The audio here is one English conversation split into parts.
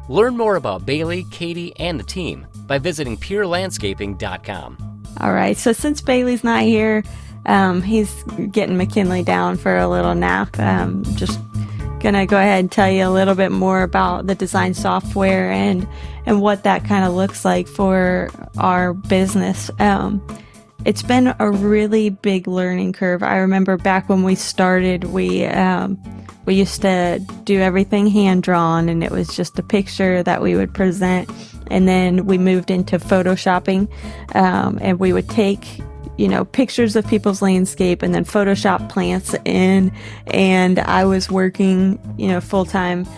Learn more about Bailey, Katie, and the team by visiting purelandscaping.com. All right, so since Bailey's not here, he's getting McKinley down for a little nap. Just gonna go ahead and tell you a little bit more about the design software and what that kind of looks like for our business. It's been a really big learning curve. I remember back when we started, we used to do everything hand drawn, and it was just a picture that we would present. And then we moved into photoshopping, and we would take pictures of people's landscape and then Photoshop plants in. And I was working, full time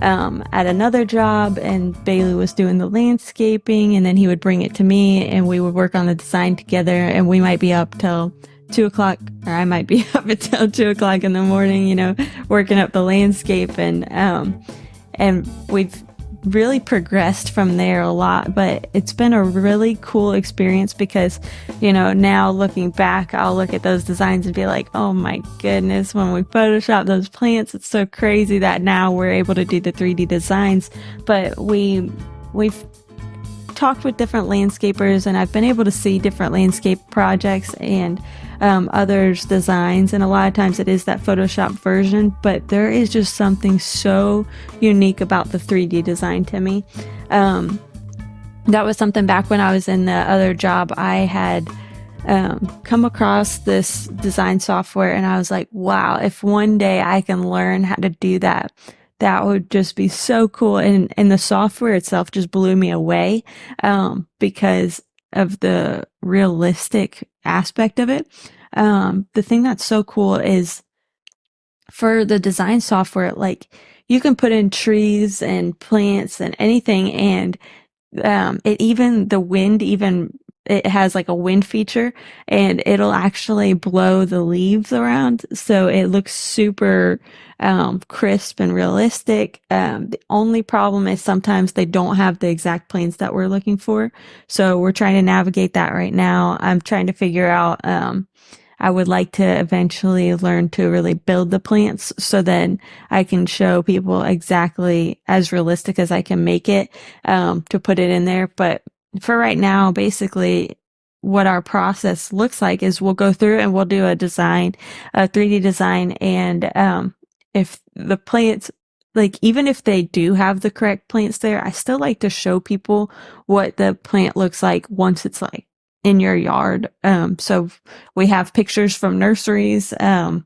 at another job, and Bailey was doing the landscaping, and then he would bring it to me and we would work on the design together, and we might be up till 2 o'clock, or I might be up until 2 o'clock in the morning, working up the landscape. And we've really progressed from there a lot, but it's been a really cool experience because, now looking back, I'll look at those designs and be like, oh my goodness, when we Photoshop those plants, it's so crazy that now we're able to do the 3D designs. But we've talked with different landscapers, and I've been able to see different landscape projects and others' designs, and a lot of times it is that Photoshop version, but there is just something so unique about the 3D design to me. That was something back when I was in the other job. I had come across this design software, and I was like, wow, if one day I can learn how to do that, that would just be so cool. And the software itself just blew me away because of the realistic aspect of it. The thing that's so cool is for the design software, like you can put in trees and plants and anything, and it has like a wind feature, and it'll actually blow the leaves around, so it looks super crisp and realistic. The only problem is sometimes they don't have the exact planes that we're looking for, so we're trying to navigate that right now. I'm trying to figure out, I would like to eventually learn to really build the plants so then I can show people exactly as realistic as I can make it, to put it in there. But for right now, basically what our process looks like is we'll go through and we'll do a 3D design. And if the plants, like even if they do have the correct plants there, I still like to show people what the plant looks like once it's like in your yard. So we have pictures from nurseries, and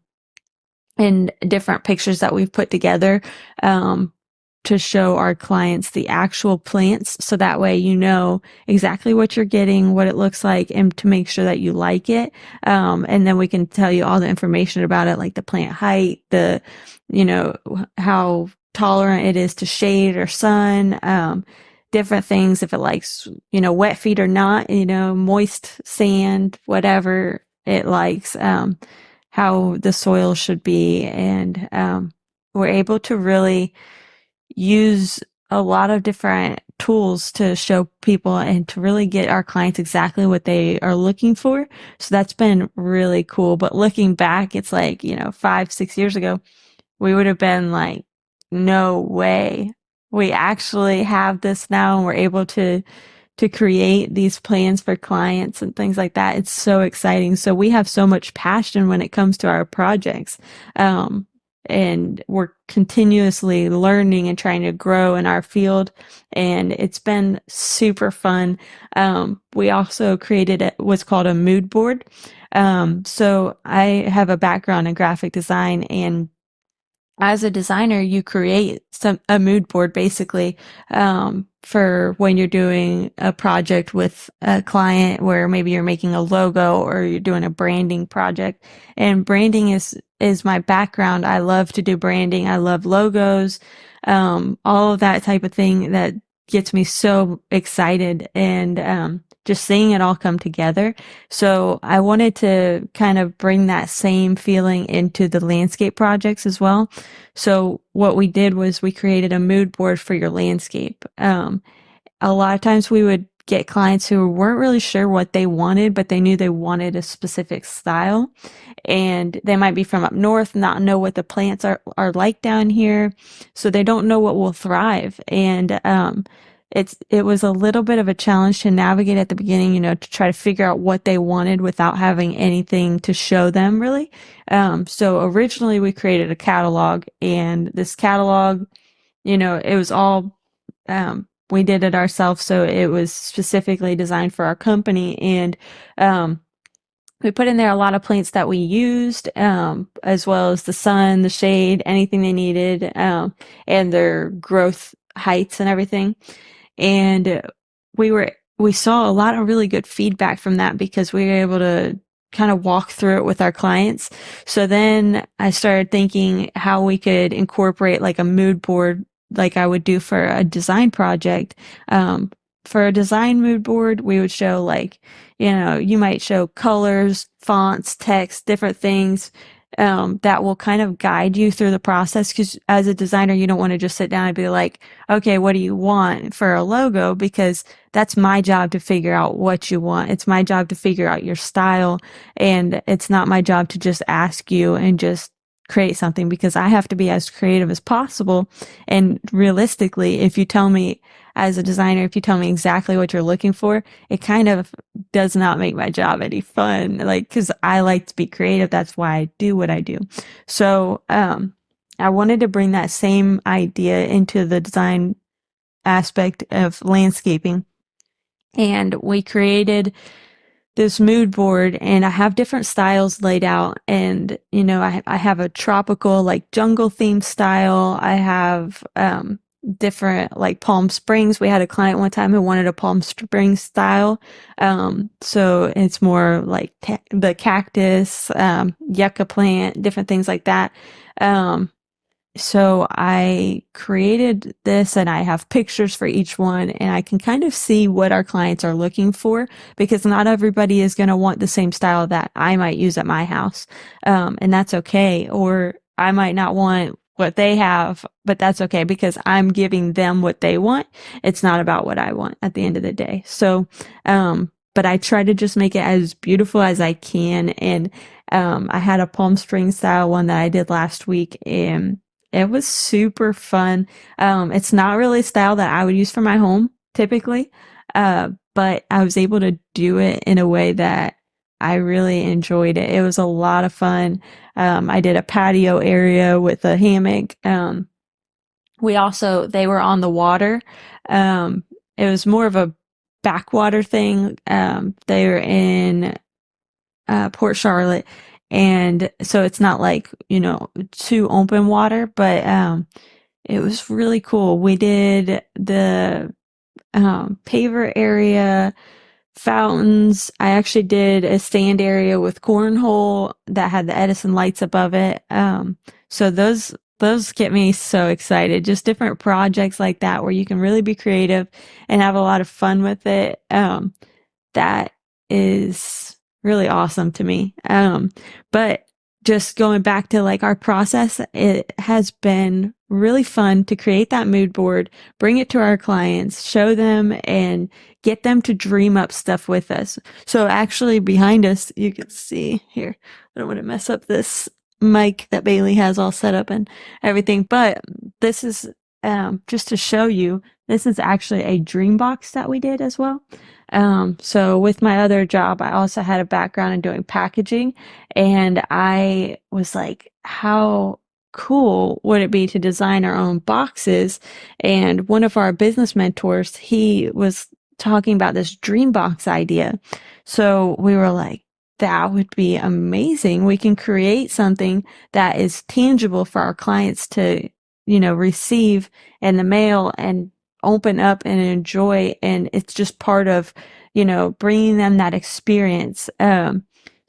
different pictures that we've put together, to show our clients the actual plants. So that way, exactly what you're getting, what it looks like, and to make sure that you like it. And then we can tell you all the information about it, like the plant height, how tolerant it is to shade or sun, different things, if it likes, wet feet or not, moist sand, whatever it likes, how the soil should be. And we're able to really use a lot of different tools to show people and to really get our clients exactly what they are looking for. So that's been really cool. But looking back, it's like, 5-6 years ago, we would have been like, no way. We actually have this now, and we're able to create these plans for clients and things like that. It's so exciting. So we have so much passion when it comes to our projects. And we're continuously learning and trying to grow in our field, and it's been super fun. We also created what's called a mood board. So I have a background in graphic design, and as a designer, you create a mood board basically, for when you're doing a project with a client where maybe you're making a logo or you're doing a branding project. And branding is my background. I love to do branding. I love logos, all of that type of thing that gets me so excited, and just seeing it all come together. So I wanted to kind of bring that same feeling into the landscape projects as well. So what we did was we created a mood board for your landscape. A lot of times we would get clients who weren't really sure what they wanted, but they knew they wanted a specific style. And they might be from up north, not know what the plants are like down here. So they don't know what will thrive. And, it was a little bit of a challenge to navigate at the beginning, to try to figure out what they wanted without having anything to show them really. So originally we created a catalog, and this catalog, it was all, we did it ourselves. So it was specifically designed for our company. And, we put in there a lot of plants that we used, as well as the sun, the shade, anything they needed, and their growth heights and everything. And we saw a lot of really good feedback from that because we were able to kind of walk through it with our clients. So then I started thinking how we could incorporate like a mood board, like I would do for a design project. For a design mood board, we would show like, you might show colors, fonts, text, different things, that will kind of guide you through the process. Because as a designer, you don't want to just sit down and be like, okay, what do you want for a logo? Because that's my job to figure out what you want. It's my job to figure out your style. And it's not my job to just ask you and just create something, because I have to be as creative as possible. And realistically, if you tell me as a designer, if you tell me exactly what you're looking for, it kind of does not make my job any fun. Like, because I like to be creative. That's why I do what I do. So, I wanted to bring that same idea into the design aspect of landscaping. And we created this mood board, and I have different styles laid out. And, I have a tropical, like jungle themed style. I have, different like Palm Springs. We had a client one time who wanted a Palm Springs style. So it's more like the cactus, yucca plant, different things like that. So I created this, and I have pictures for each one, and I can kind of see what our clients are looking for, because not everybody is going to want the same style that I might use at my house. And that's okay. Or I might not want what they have, but that's okay, because I'm giving them what they want. It's not about what I want at the end of the day. So, but I try to just make it as beautiful as I can. And, I had a Palm Springs style one that I did last week, and it was super fun. It's not really a style that I would use for my home typically, but I was able to do it in a way that I really enjoyed it. It was a lot of fun. I did a patio area with a hammock. They were on the water. It was more of a backwater thing. They were in Port Charlotte. And so it's not like, too open water, but it was really cool. We did the paver area, fountains. I actually did a stand area with cornhole that had the Edison lights above it. So those get me so excited. Just different projects like that where you can really be creative and have a lot of fun with it. That is really awesome to me. But just going back to like our process, it has been really fun to create that mood board, bring it to our clients, show them, and get them to dream up stuff with us. So actually behind us, you can see here, I don't want to mess up this mic that Bailey has all set up and everything, but this is, just to show you, this is actually a dream box that we did as well. So with my other job, I also had a background in doing packaging, and I was like, how cool would it be to design our own boxes? And one of our business mentors, he was talking about this dream box idea. So we were like, that would be amazing. We can create something that is tangible for our clients to, receive in the mail and open up and enjoy. And it's just part of, bringing them that experience.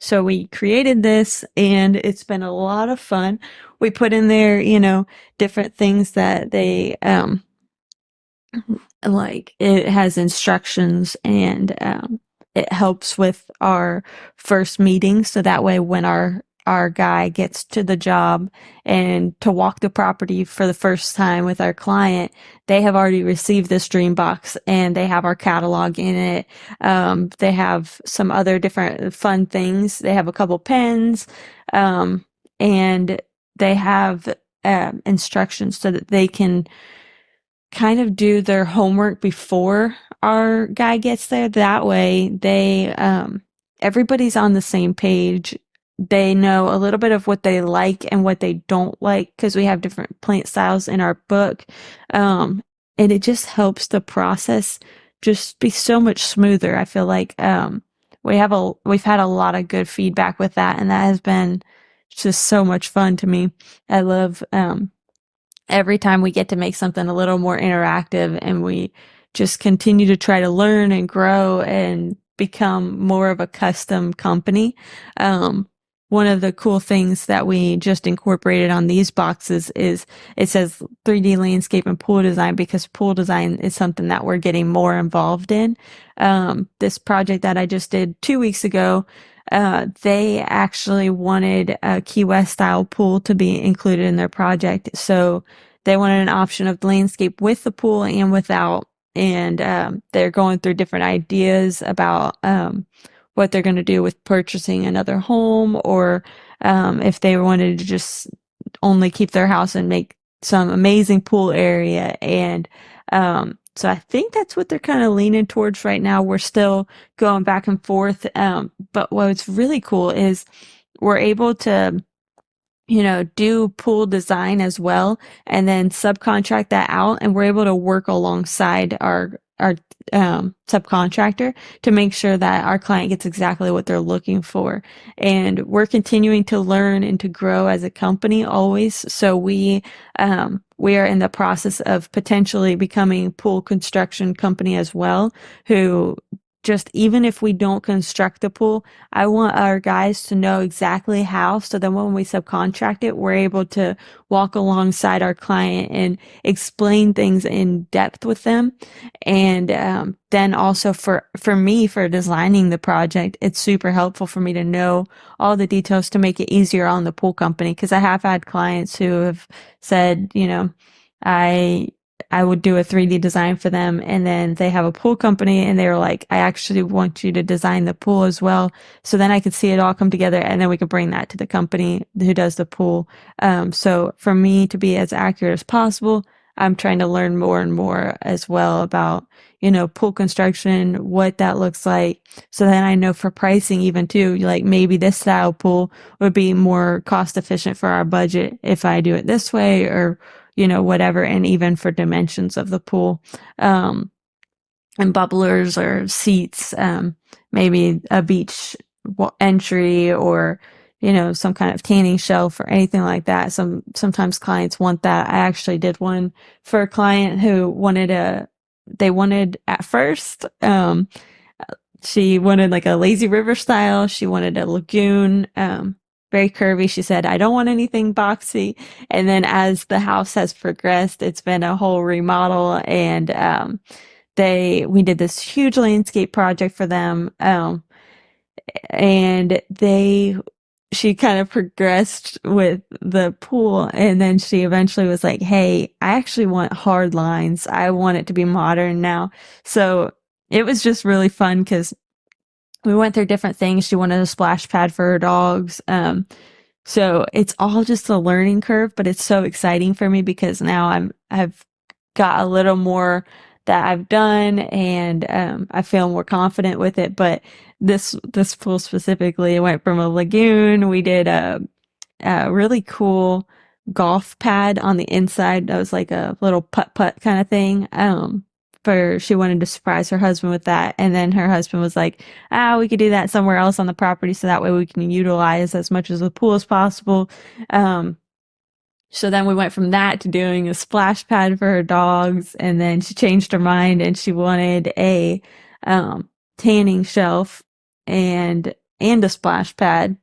So we created this, and it's been a lot of fun. We put in there, different things that they, like it has instructions, and, it helps with our first meeting. So that way, when our our guy gets to the job and to walk the property for the first time with our client, they have already received this dream box and they have our catalog in it. They have some other different fun things. They have a couple pens, um, and they have instructions so that they can kind of do their homework before our guy gets there. That way everybody's on the same page. They know a little bit of what they like and what they don't like because we have different plant styles in our book. And it just helps the process just be so much smoother. I feel like we've had a lot of good feedback with that, and that has been just so much fun to me. I love every time we get to make something a little more interactive, and we just continue to try to learn and grow and become more of a custom company. Um, One of the cool things that we just incorporated on these boxes is it says 3D landscape and pool design, because pool design is something that we're getting more involved in. This project that I just did 2 weeks ago, they actually wanted a Key West style pool to be included in their project. So they wanted an option of landscape with the pool and without. And they're going through different ideas about what they're going to do with purchasing another home, or if they wanted to just only keep their house and make some amazing pool area. And so I think that's what they're kind of leaning towards right now. We're still going back and forth. But what's really cool is we're able to, do pool design as well, and then subcontract that out. And we're able to work alongside our subcontractor to make sure that our client gets exactly what they're looking for. And we're continuing to learn and to grow as a company always. So we are in the process of potentially becoming a pool construction company as well, who just, even if we don't construct the pool, I want our guys to know exactly how, so then when we subcontract it, we're able to walk alongside our client and explain things in depth with them. And then also for me, for designing the project, it's super helpful for me to know all the details to make it easier on the pool company, because I have had clients who have said, I I would do a 3D design for them, and then they have a pool company and they were like, I actually want you to design the pool as well. So then I could see it all come together, and then we could bring that to the company who does the pool. So for me to be as accurate as possible, I'm trying to learn more and more as well about, pool construction, what that looks like. So then I know for pricing even too, like maybe this style pool would be more cost efficient for our budget if I do it this way, or whatever. And even for dimensions of the pool, and bubblers or seats, maybe a beach entry, or, some kind of tanning shelf or anything like that. Sometimes clients want that. I actually did one for a client who they wanted at first, she wanted like a lazy river style. She wanted a lagoon, very curvy. She said, I don't want anything boxy. And then as the house has progressed, it's been a whole remodel. And we did this huge landscape project for them. And she kind of progressed with the pool. And then she eventually was like, hey, I actually want hard lines. I want it to be modern now. So it was just really fun because we went through different things. She wanted a splash pad for her dogs. So it's all just a learning curve, but it's so exciting for me because now I've got a little more that I've done, and I feel more confident with it. But this pool specifically went from a lagoon. We did a really cool golf pad on the inside. That was like a little putt kind of thing. She wanted to surprise her husband with that. And then her husband was like, we could do that somewhere else on the property, so that way we can utilize as much of the pool as possible. So then we went from that to doing a splash pad for her dogs. And then she changed her mind and she wanted a tanning shelf and a splash pad.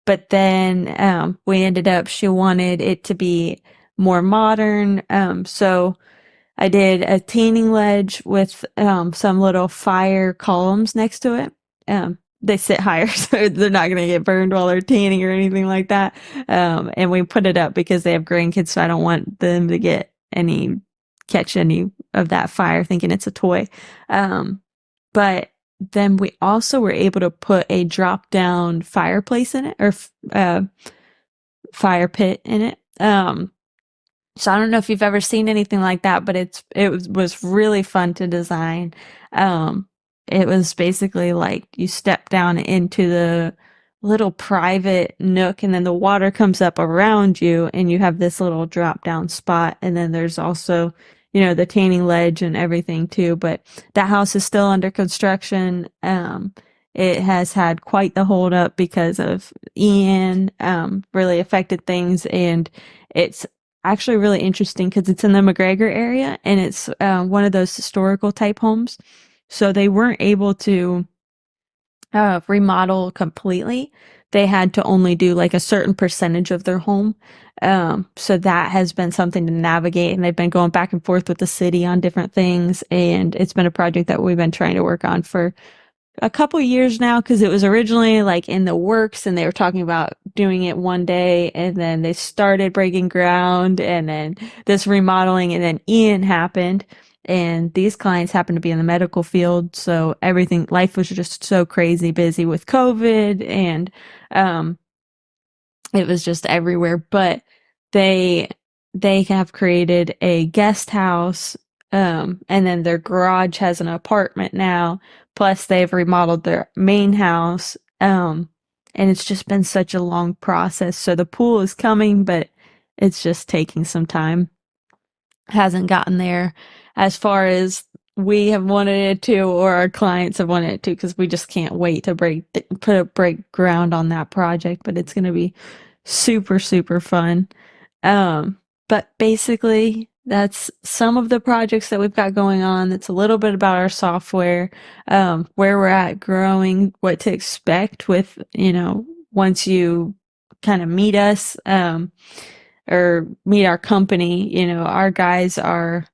But then she wanted it to be more modern. So I did a tanning ledge with some little fire columns next to it. they sit higher, so they're not going to get burned while they're tanning or anything like that. And we put it up because they have grandkids, so I don't want them to catch any of that fire thinking it's a toy. But then we also were able to put a drop down fireplace in it, or fire pit in it. So I don't know if you've ever seen anything like that, but was really fun to design. Um, it was basically like you step down into the little private nook, and then the water comes up around you, and you have this little drop down spot. And then there's also, the tanning ledge and everything too. But that house is still under construction. It has had quite the hold up because of Ian, really affected things, and it's actually really interesting because it's in the McGregor area, and it's one of those historical type homes. So they weren't able to remodel completely. They had to only do like a certain percentage of their home. So that has been something to navigate, and they've been going back and forth with the city on different things. And it's been a project that we've been trying to work on for a couple years now, because it was originally like in the works, and they were talking about doing it one day, and then they started breaking ground, and then this remodeling, and then Ian happened, and these clients happen to be in the medical field, so life was just so crazy busy with COVID, and um it was just everywhere. But they they have created a guest house, and then their garage has an apartment now. Plus, they've remodeled their main house, and it's just been such a long process. So the pool is coming, but it's just taking some time. Hasn't gotten there as far as we have wanted it to, or our clients have wanted it to, because we just can't wait to break ground on that project. But it's going to be super, super fun. But basically, that's some of the projects that we've got going on. That's a little bit about our software, where we're at growing, what to expect with, once you kind of meet us, or meet our company. Our guys are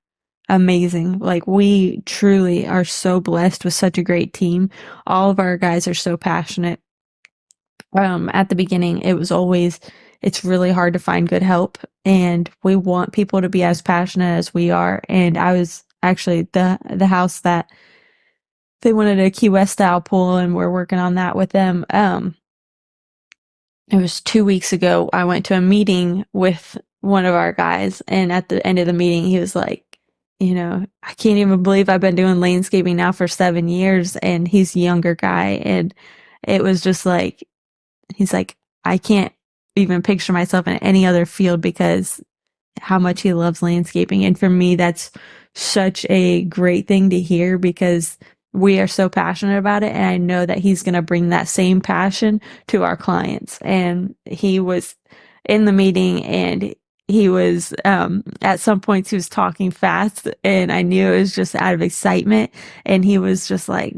amazing. Like, we truly are so blessed with such a great team. All of our guys are so passionate. At the beginning, it's really hard to find good help, and we want people to be as passionate as we are. And I was actually the house that they wanted a Key West style pool, and we're working on that with them. It was 2 weeks ago. I went to a meeting with one of our guys, and at the end of the meeting, he was like, I can't even believe I've been doing landscaping now for 7 years. And he's a younger guy, and it was just like, he's like, I can't even picture myself in any other field, because how much he loves landscaping. And for me, that's such a great thing to hear, because we are so passionate about it. And I know that he's going to bring that same passion to our clients. And he was in the meeting, and he was, at some points, he was talking fast, and I knew it was just out of excitement. And he was just like,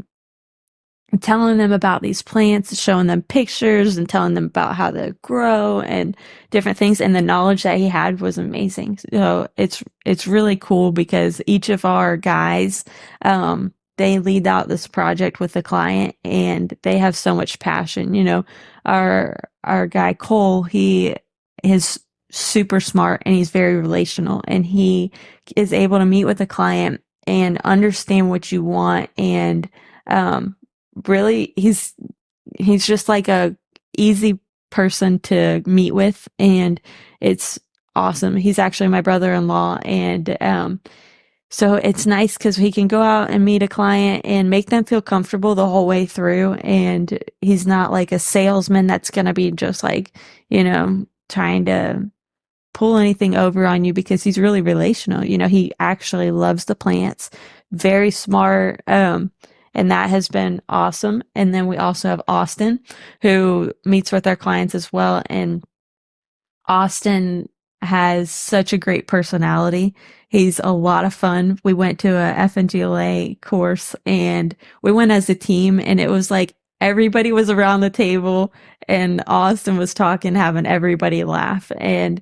telling them about these plants, showing them pictures, and telling them about how they grow and different things. And the knowledge that he had was amazing. So it's really cool, because each of our guys, they lead out this project with the client, and they have so much passion. Our guy Cole, he is super smart, and he's very relational, and he is able to meet with the client and understand what you want. And really, he's just like a easy person to meet with, and it's awesome. He's actually my brother-in-law, and so it's nice because he can go out and meet a client and make them feel comfortable the whole way through. And he's not like a salesman that's going to be just like, trying to pull anything over on you, because he's really relational. He actually loves the plants, very smart. And that has been awesome. And then we also have Austin, who meets with our clients as well. And Austin has such a great personality. He's a lot of fun. We went to a FNGLA course, and we went as a team, and it was like everybody was around the table, and Austin was talking, having everybody laugh. And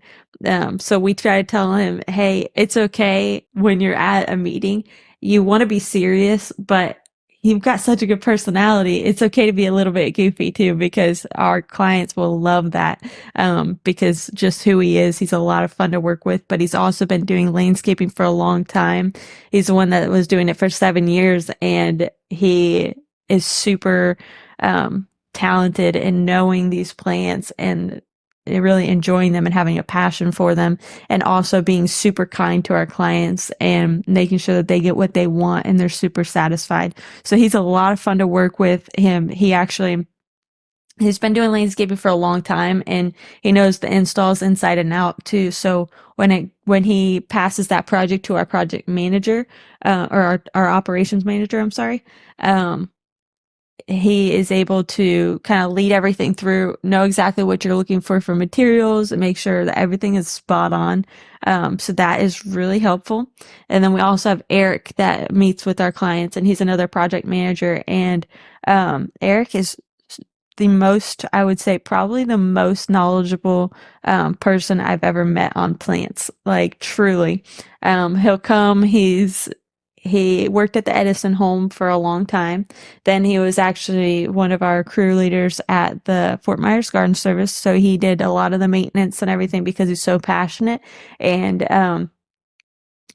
so we try to tell him, hey, it's okay when you're at a meeting. You want to be serious, but you've got such a good personality. It's okay to be a little bit goofy too, because our clients will love that. Because just who he is, he's a lot of fun to work with, but he's also been doing landscaping for a long time. He's the one that was doing it for 7 years, and he is super, talented in knowing these plants and really enjoying them and having a passion for them, and also being super kind to our clients and making sure that they get what they want and they're super satisfied. So he's a lot of fun to work with. He's been doing landscaping for a long time, and he knows the installs inside and out too. So when he passes that project to our project manager, or our operations manager, I'm sorry, he is able to kind of lead everything through, know exactly what you're looking for materials, and make sure that everything is spot on. So that is really helpful. And then we also have Eric that meets with our clients, and he's another project manager. And Eric is the most, I would say, probably the most knowledgeable person I've ever met on plants. Like, truly. He'll come, he worked at the Edison home for a long time. Then he was actually one of our crew leaders at the Fort Myers Garden Service. So he did a lot of the maintenance and everything because he's so passionate. And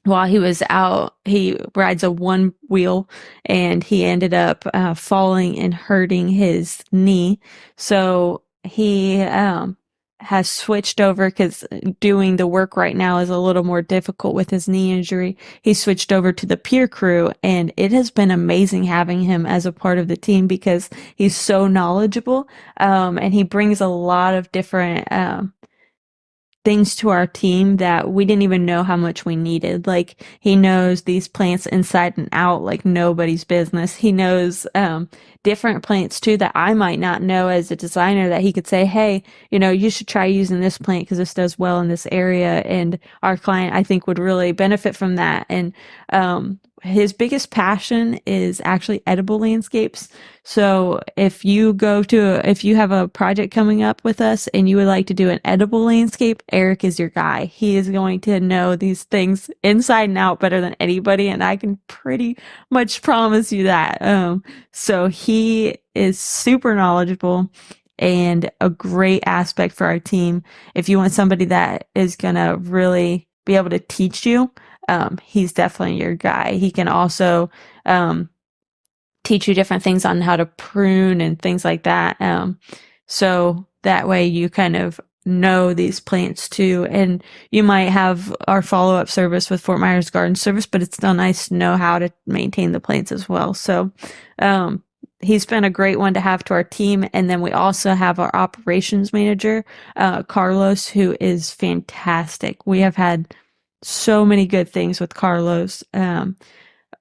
while he was out, he rides a one wheel, and he ended up falling and hurting his knee. So he has switched over, because doing the work right now is a little more difficult with his knee injury. He switched over to the peer crew, and it has been amazing having him as a part of the team because he's so knowledgeable, and he brings a lot of different things to our team that we didn't even know how much we needed. Like, he knows these plants inside and out like nobody's business. He knows different plants too that I might not know as a designer, that he could say, hey, you should try using this plant because this does well in this area, and our client, I think, would really benefit from that. And his biggest passion is actually edible landscapes. So if you have a project coming up with us and you would like to do an edible landscape, Eric is your guy. He is going to know these things inside and out better than anybody, and I can pretty much promise you that. So he is super knowledgeable and a great aspect for our team. If you want somebody that is gonna really be able to teach you, he's definitely your guy. He can also teach you different things on how to prune and things like that. So that way you kind of know these plants too. And you might have our follow-up service with Fort Myers Garden Service, but it's still nice to know how to maintain the plants as well. So he's been a great one to have to our team. And then we also have our operations manager, Carlos, who is fantastic. We have had so many good things with Carlos.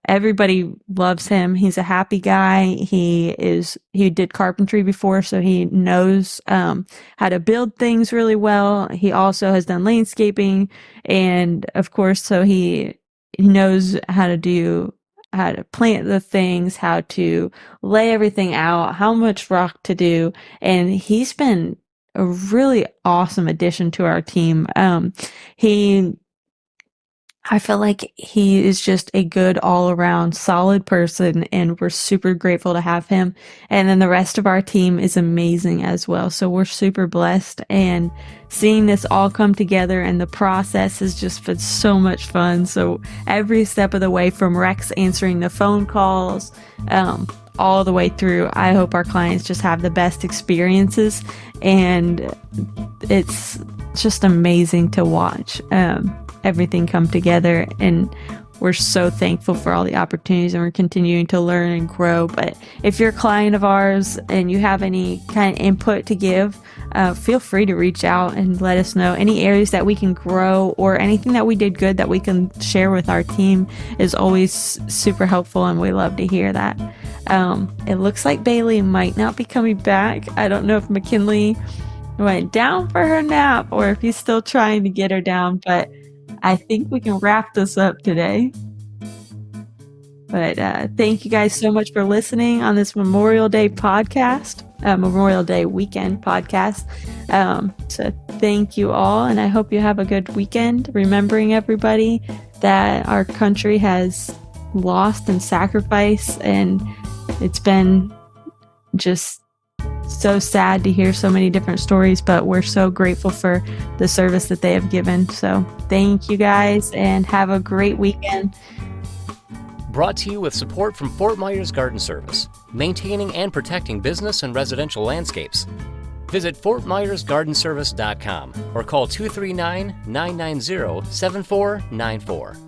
Everybody loves him. He's a happy guy. He did carpentry before, so he knows how to build things really well. He also has done landscaping, and of course, so he knows how to plant the things, how to lay everything out, how much rock to do, and he's been a really awesome addition to our team. I feel like he is just a good all-around solid person, and we're super grateful to have him. And then the rest of our team is amazing as well. So we're super blessed, and seeing this all come together, and the process has just been so much fun. So every step of the way, from Rex answering the phone calls, all the way through, I hope our clients just have the best experiences, and it's just amazing to watch everything come together. And we're so thankful for all the opportunities, and we're continuing to learn and grow. But if you're a client of ours and you have any kind of input to give, feel free to reach out and let us know. Any areas that we can grow, or anything that we did good that we can share with our team, is always super helpful, and we love to hear that. It looks like Bailey might not be coming back. I don't know if McKinley went down for her nap or if he's still trying to get her down, but I think we can wrap this up today. But thank you guys so much for listening on this Memorial Day podcast, Memorial Day weekend podcast. So thank you all, and I hope you have a good weekend, remembering everybody that our country has lost and sacrifice, and it's been just so sad to hear so many different stories, but we're so grateful for the service that they have given. So thank you guys, and have a great weekend. Brought to you with support from Fort Myers Garden Service, maintaining and protecting business and residential landscapes. Visit FortMyersGardenService.com or call 239-990-7494.